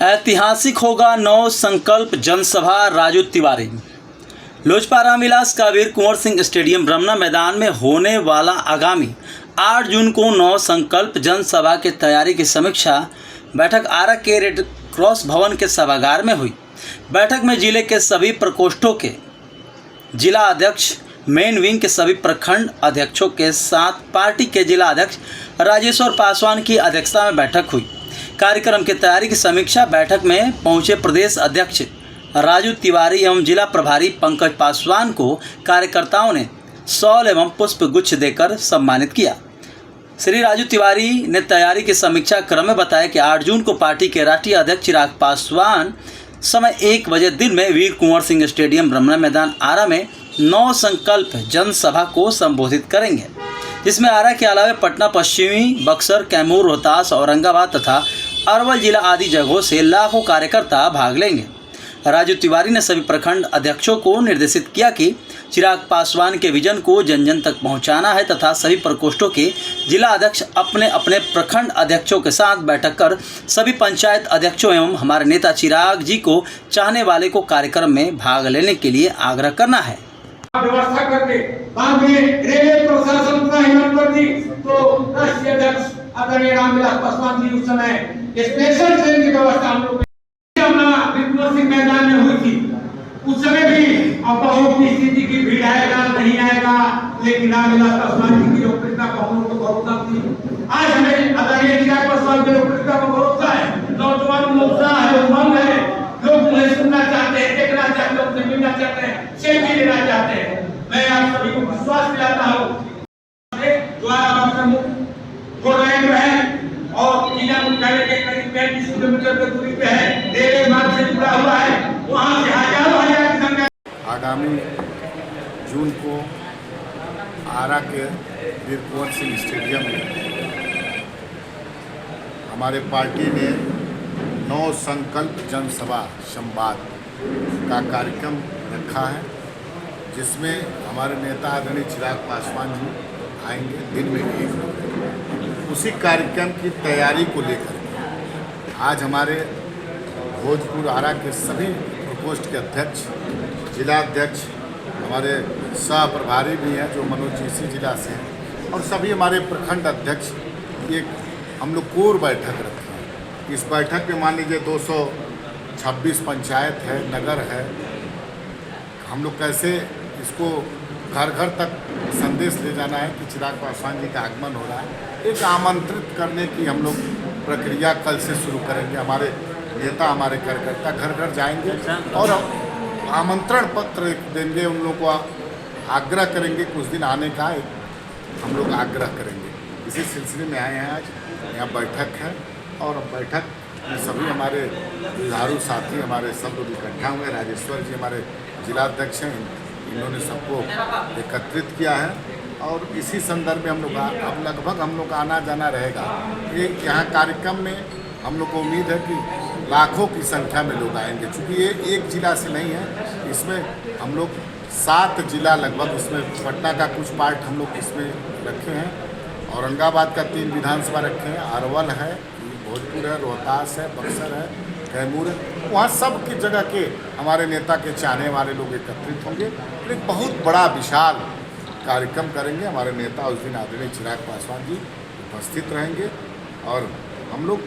ऐतिहासिक होगा नौ संकल्प जनसभा। राजू तिवारी। लोजपा रामविलास काबीर कुंवर सिंह स्टेडियम रमना मैदान में होने वाला आगामी 8 जून को नौ संकल्प जनसभा की तैयारी की समीक्षा बैठक आरा के रेड क्रॉस भवन के सभागार में हुई। बैठक में जिले के सभी प्रकोष्ठों के जिला अध्यक्ष, मेन विंग के सभी प्रखंड अध्यक्षों के साथ पार्टी के जिला अध्यक्ष राजेश्वर पासवान की अध्यक्षता में बैठक हुई। कार्यक्रम की तैयारी की समीक्षा बैठक में पहुंचे प्रदेश अध्यक्ष राजू तिवारी एवं जिला प्रभारी पंकज पासवान को कार्यकर्ताओं ने शॉल एवं पुष्प गुच्छ देकर सम्मानित किया। श्री राजू तिवारी ने तैयारी की समीक्षा क्रम में बताया कि 8 जून को पार्टी के राष्ट्रीय अध्यक्ष चिराग पासवान समय 1 बजे दिन में वीर कुंवर सिंह स्टेडियम रमना मैदान आरा में 9 संकल्प जनसभा को संबोधित करेंगे, जिसमें आरा के अलावा पटना पश्चिमी, बक्सर, कैमूर, रोहतास, औरंगाबाद तथा अरवल जिला आदि जगहों से लाखों कार्यकर्ता भाग लेंगे। राजू तिवारी ने सभी प्रखंड अध्यक्षों को निर्देशित किया कि चिराग पासवान के विजन को जन जन तक पहुंचाना है तथा सभी प्रकोष्ठों के जिला अध्यक्ष अपने अपने प्रखंड अध्यक्षों के साथ बैठक कर सभी पंचायत अध्यक्षों एवं हमारे नेता चिराग जी को चाहने वाले को कार्यक्रम में भाग लेने के लिए आग्रह करना है। व्यवस्था करके बाद में रेलवे प्रशासन का हिम्मत कर दी तो राष्ट्रीय अध्यक्ष आदरणीय रामविलास पासवान जी उस समय स्पेशल ट्रेन की व्यवस्था हम लोग कुंवर सिंह मैदान में हुई थी। उस समय भी बहुत की स्थिति की भीड़ आएगा नहीं आएगा, लेकिन रामविलास पासवान जी की लोकप्रियता पर हम लोग को भरोसा थी। आज हमें आदरणीय चिराग पासवान की लोकप्रियता पर भरोसा है। नौजवान उत्साह है, उमंग है, लोग उन्हें सुनना चाहते हैं, देखना चाहते हैं, उनसे मिलना चाहते हैं, सेल्फी लेना चाहते हैं। मैं आप सभी को विश्वास दिलाता हूँ और जिला मुख्यालय के करीब 35 किलोमीटर की दूरी पे है, रेलवे मार्ग से जुड़ा हुआ है, वहाँ से हजारों हजार की संख्या। आगामी जून को आरा के वीर कुंवर सिंह स्टेडियम में हमारे पार्टी ने 9 संकल्प जनसभा संवाद का कार्यक्रम रखा है, जिसमें हमारे नेता आदरणीय चिराग पासवान जी आएंगे दिन में 1 बजे। उसी कार्यक्रम की तैयारी को लेकर आज हमारे भोजपुर आरा के सभी प्रकोष्ठ के अध्यक्ष, जिला अध्यक्ष, हमारे सह प्रभारी भी हैं जो मनोज जी इसी जिला से हैं, और सभी हमारे प्रखंड अध्यक्ष एक हम लोग कोर बैठक रखे हैं। इस बैठक में मान लीजिए 226 पंचायत है, नगर है। हम लोग कैसे इसको घर घर तक संदेश ले जाना है कि चिराग पासवान जी का आगमन हो रहा है। एक आमंत्रित करने की हम लोग प्रक्रिया कल से शुरू करेंगे। हमारे नेता, हमारे कार्यकर्ता घर घर जाएंगे और आमंत्रण पत्र देंगे, उन लोगों को आग्रह करेंगे कुछ दिन आने का हम लोग आग्रह करेंगे। इसी सिलसिले में आए हैं। आज यहाँ बैठक है और बैठक में सभी हमारे जुझारू साथी हमारे सब लोग इकट्ठा हुए। राजेश्वर जी हमारे जिलाध्यक्ष हैं, इन्होंने सबको एकत्रित किया है और इसी संदर्भ में हम लोग अब लगभग हम लोग आना जाना रहेगा। ये यहाँ कार्यक्रम में हम लोग को उम्मीद है कि लाखों की संख्या में लोग आएंगे, क्योंकि ये एक जिला से नहीं है। इसमें हम लोग 7 जिला लगभग, इसमें पटना का कुछ पार्ट हम लोग इसमें रखे हैं, औरंगाबाद का 3 विधानसभा रखे हैं, अरवल है, भोजपुर है, रोहतास है, बक्सर है, कैमूर है। वहाँ सब की जगह के हमारे नेता के चाहने वाले लोग एकत्रित होंगे और एक बहुत बड़ा विशाल कार्यक्रम करेंगे। हमारे नेता उस दिन आदरणीय चिराग पासवान जी उपस्थित रहेंगे और हम लोग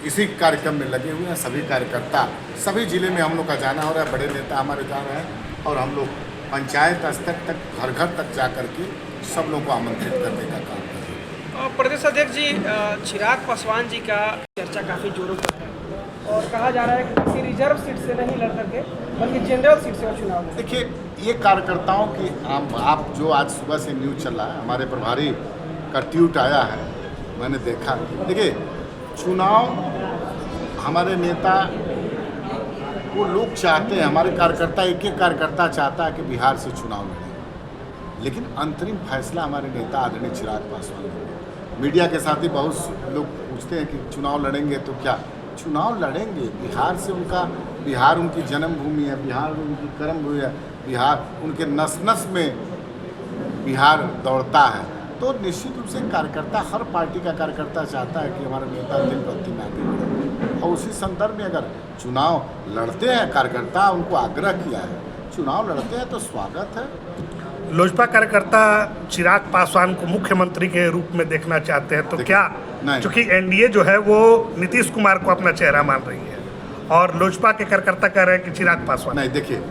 इसी कार्यक्रम में लगे हुए हैं। सभी कार्यकर्ता सभी जिले में हम लोग का जाना हो रहा है, बड़े नेता हमारे जा रहे हैं और हम लोग पंचायत स्तर तक, घर घर तक जा कर के सब लोग को आमंत्रित करने का काम करेंगे। प्रदेश अध्यक्ष जी, चिराग पासवान जी का चर्चा काफ़ी जोरों पर है और कहा जा रहा है कि किसी रिजर्व सीट से नहीं लड़ करके बल्कि जनरल सीट से चुनाव। देखिए, ये कार्यकर्ताओं की आप जो आज सुबह से न्यूज़ चल रहा है, हमारे प्रभारी का ट्वीट आया है, मैंने देखा। देखिए, चुनाव हमारे नेता को लोग चाहते हैं, हमारे कार्यकर्ता एक कार्यकर्ता चाहता है कि बिहार से चुनाव लड़े, लेकिन अंतरिम फैसला हमारे नेता आदरणीय चिराग पासवान ने। मीडिया के साथ ही बहुत लोग पूछते हैं कि चुनाव लड़ेंगे तो क्या? चुनाव लड़ेंगे। बिहार से बिहार उनकी जन्मभूमि है, बिहार उनकी कर्मभूमि है, बिहार उनके नस नस में बिहार दौड़ता है। तो निश्चित रूप से कार्यकर्ता, हर पार्टी का कार्यकर्ता चाहता है कि हमारा नेता दिन प्रतिदिन आगे बढ़े और उसी संदर्भ में अगर चुनाव लड़ते हैं, कार्यकर्ता उनको आग्रह किया है, चुनाव लड़ते हैं तो स्वागत है। लोजपा कार्यकर्ता चिराग पासवान को मुख्यमंत्री के रूप में देखना चाहते हैं, तो देखिए, क्या, नहीं। क्योंकि एनडीए जो है वो नीतीश कुमार को अपना चेहरा मान रही है और लोजपा के कार्यकर्ता कह रहे हैं कि चिराग पासवान। नहीं, देखिए,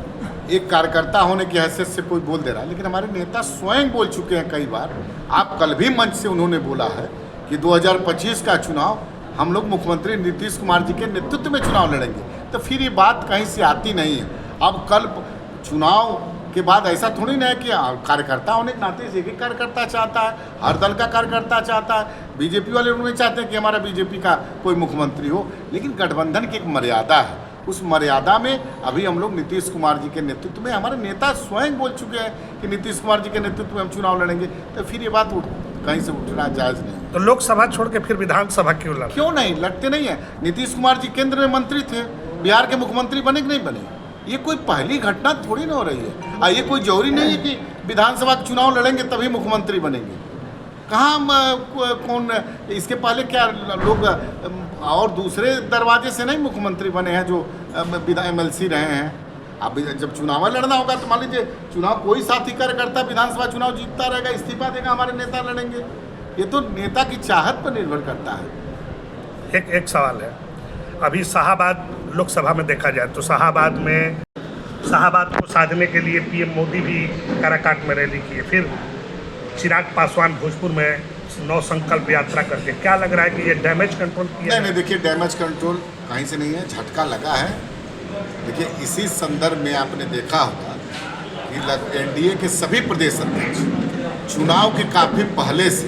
एक कार्यकर्ता होने की हैसियत से कोई बोल दे रहा है, लेकिन हमारे नेता स्वयं बोल चुके हैं कई बार। आप कल भी मंच से उन्होंने बोला है कि 2025 का चुनाव हम लोग मुख्यमंत्री नीतीश कुमार जी के नेतृत्व में चुनाव लड़ेंगे। तो फिर ये बात कहीं से आती नहीं है। अब कल चुनाव के बाद ऐसा थोड़ी ना है कि कार्यकर्ता होने के नाते एक ही कार्यकर्ता चाहता है, हर दल का कार्यकर्ता चाहता है। बीजेपी वाले लोग नहीं चाहते कि हमारा बीजेपी का कोई मुख्यमंत्री हो, लेकिन गठबंधन की एक मर्यादा है। उस मर्यादा में अभी हम लोग नीतीश कुमार जी के नेतृत्व में, हमारे नेता स्वयं बोल चुके हैं कि नीतीश कुमार जी के नेतृत्व में हम चुनाव लड़ेंगे। तो फिर ये बात कहीं से उठना जायज़ नहीं। तो लोकसभा छोड़ के फिर विधानसभा क्यों लड़? क्यों नहीं लड़ते? नहीं है, नीतीश कुमार जी केंद्र में मंत्री थे, बिहार के मुख्यमंत्री बने कि नहीं बने? ये कोई पहली घटना थोड़ी ना हो रही है। ये कोई जरूरी नहीं है कि विधानसभा का चुनाव लड़ेंगे तभी मुख्यमंत्री बनेंगे। कहाँ कौन इसके पहले क्या लोग और दूसरे दरवाजे से नहीं मुख्यमंत्री बने हैं जो MLC रहे हैं। अब जब चुनाव लड़ना होगा तो मान लीजिए चुनाव कोई साथी कार्यकर्ता विधानसभा चुनाव जीतता रहेगा, इस्तीफा देगा, हमारे नेता लड़ेंगे। ये तो नेता की चाहत पर निर्भर करता है। एक सवाल है, अभी शाहाबाद लोकसभा में देखा जाए तो शाहाबाद को साधने के लिए PM मोदी भी काराकाट में रैली की है, फिर चिराग पासवान भोजपुर में 9 संकल्प यात्रा करके, क्या लग रहा है कि ये डैमेज कंट्रोल किया? नहीं, देखिए, डैमेज कंट्रोल कहीं से नहीं है, झटका लगा है। देखिए, इसी संदर्भ में आपने देखा होगा कि NDA के सभी प्रदेश अध्यक्ष चुनाव के काफ़ी पहले से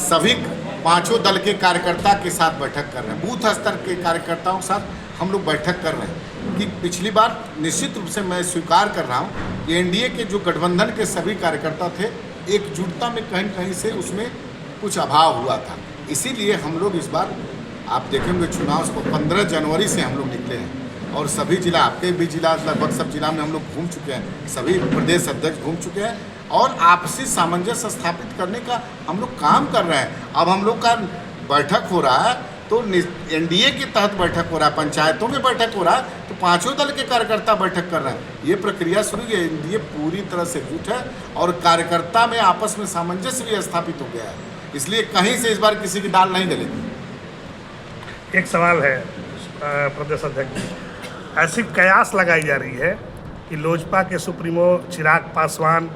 सभी 5 दल के कार्यकर्ता के साथ बैठक कर रहे हैं। बूथ स्तर के कार्यकर्ताओं के साथ हम लोग बैठक कर रहे हैं कि पिछली बार निश्चित रूप से मैं स्वीकार कर रहा हूँ कि NDA के जो गठबंधन के सभी कार्यकर्ता थे, एकजुटता में कहीं कहीं से उसमें कुछ अभाव हुआ था। इसीलिए हम लोग इस बार आप देखेंगे चुनाव को 15 जनवरी से हम लोग निकले हैं और सभी जिला, आपके भी जिला, लगभग सब जिला में हम लोग घूम चुके हैं, सभी प्रदेश अध्यक्ष घूम चुके हैं और आपसी सामंजस्य स्थापित करने का हम लोग काम कर रहे हैं। अब हम लोग का बैठक हो रहा है तो NDA के तहत बैठक हो रहा है, पंचायतों में बैठक हो रहा है तो 5 दल के कार्यकर्ता बैठक कर रहे हैं। ये प्रक्रिया शुरू है। NDA पूरी तरह से एकजुट है और कार्यकर्ता में आपस में सामंजस्य भी स्थापित हो गया है, इसलिए कहीं से इस बार किसी की दाल नहीं गलेगी। एक सवाल है प्रदेश अध्यक्ष, ऐसी कयास लगाई जा रही है कि लोजपा के सुप्रीमो चिराग पासवान,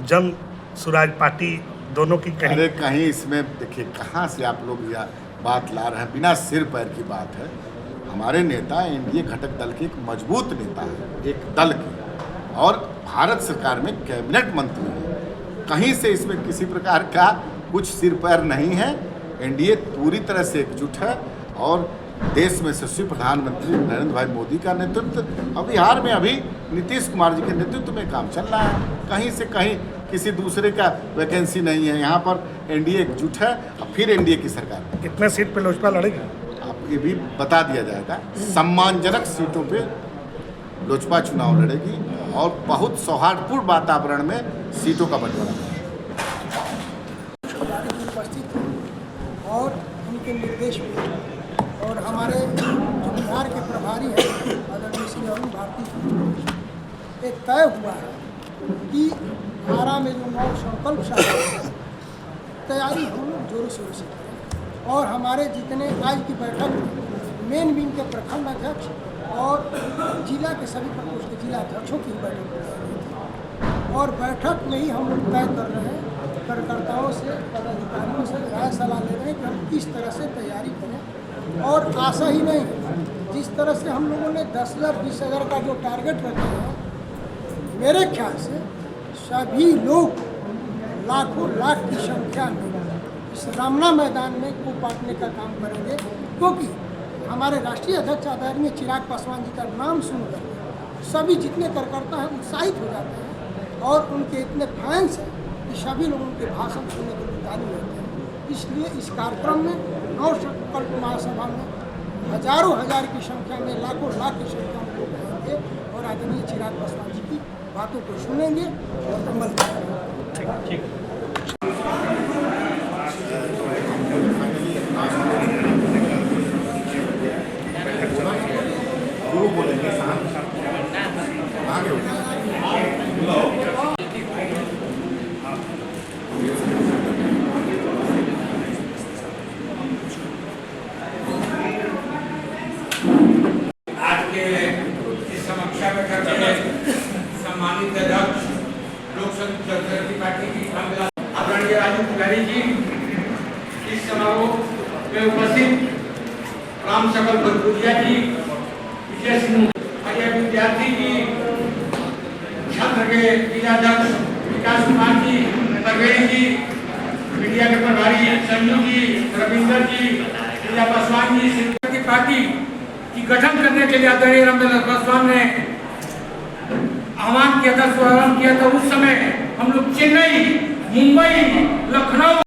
जन स्वराज पार्टी दोनों की कहीं इसमें देखिए कहाँ से आप लोग यह बात ला रहे हैं, बिना सिर पैर की बात है। हमारे नेता NDA घटक दल के एक मजबूत नेता है, एक दल के, और भारत सरकार में कैबिनेट मंत्री है। कहीं से इसमें किसी प्रकार का कुछ सिर पैर नहीं है। NDA पूरी तरह से एकजुट है और देश में यशस्वी प्रधानमंत्री नरेंद्र भाई मोदी का नेतृत्व और बिहार में अभी नीतीश कुमार जी के नेतृत्व में काम चल रहा है। कहीं से कहीं किसी दूसरे का वैकेंसी नहीं है। यहाँ पर NDA एकजुट है और फिर NDA की सरकार। कितने सीट पे लोजपा लड़ेगी? आपको ये भी बता दिया जाएगा। सम्मानजनक सीटों पे लोजपा चुनाव लड़ेगी और बहुत सौहार्दपूर्ण वातावरण में सीटों का बंटवारा होगा। उपस्थित और उनके निर्देश में और हमारे जो बिहार के प्रभारी हैं आदरणीय श्री अरुण भारती, एक तय हुआ है कि आरा में जो 9 संकल्प तैयारी हम लोग जोरों शोरों से करें और हमारे जितने आज की बैठक मेन विंग के प्रखंड अध्यक्ष और जिला के सभी प्रकोष्ठ के जिला अध्यक्षों की बैठक और बैठक में ही हम लोग तय कर रहे हैं, कार्यकर्ताओं से, पदाधिकारियों से राय सलाह ले रहे हैं कि हम किस तरह से तैयारी करें। और आशा ही नहीं, जिस तरह से हम लोगों ने 10,000 20,000 का जो टारगेट रखे हैं, मेरे ख्याल से सभी लोग लाखों लाख की संख्या में इस रामना मैदान में को बांटने का काम करेंगे, क्योंकि हमारे राष्ट्रीय अध्यक्ष आदरणीय चिराग पासवान जी का नाम सुनकर सभी जितने कार्यकर्ता हैं उत्साहित हो जाते हैं और उनके इतने फैंस हैं कि सभी लोग उनके भाषण सुनने के लिए ताली रहते हैं। इसलिए इस कार्यक्रम में 9 संकल्प महासभा में हजारों हजार की संख्या में, लाखों लाख की संख्या में लोग रहेंगे और आदरणीय चिराग पासवान जी की बातों को सुनेंगे और अमल करेंगे। ठीक। वो बोलेंगे आगे आज के इस समीक्षा बैठक में सम्मानित अध्यक्ष लोक जनशक्ति पार्टी की आदरणीय राजू तिवारी जी, इस समारोह में उपस्थित राम सकल भरपुरिया जी, विजय सिंह अजय विद्यार्थी जी, छात्र के जिलाध्यक्ष विकास कुमार जी, परवेज जी, मीडिया के प्रभारी संजू जी, रविंदर जी, जिला पासवान जी, जनशक्ति पार्टी की गठन करने के लिए आदरणीय रामविलास पासवान ने आह्वान किया था, शुभारंभ किया था। उस समय हम लोग चेन्नई, मुंबई, लखनऊ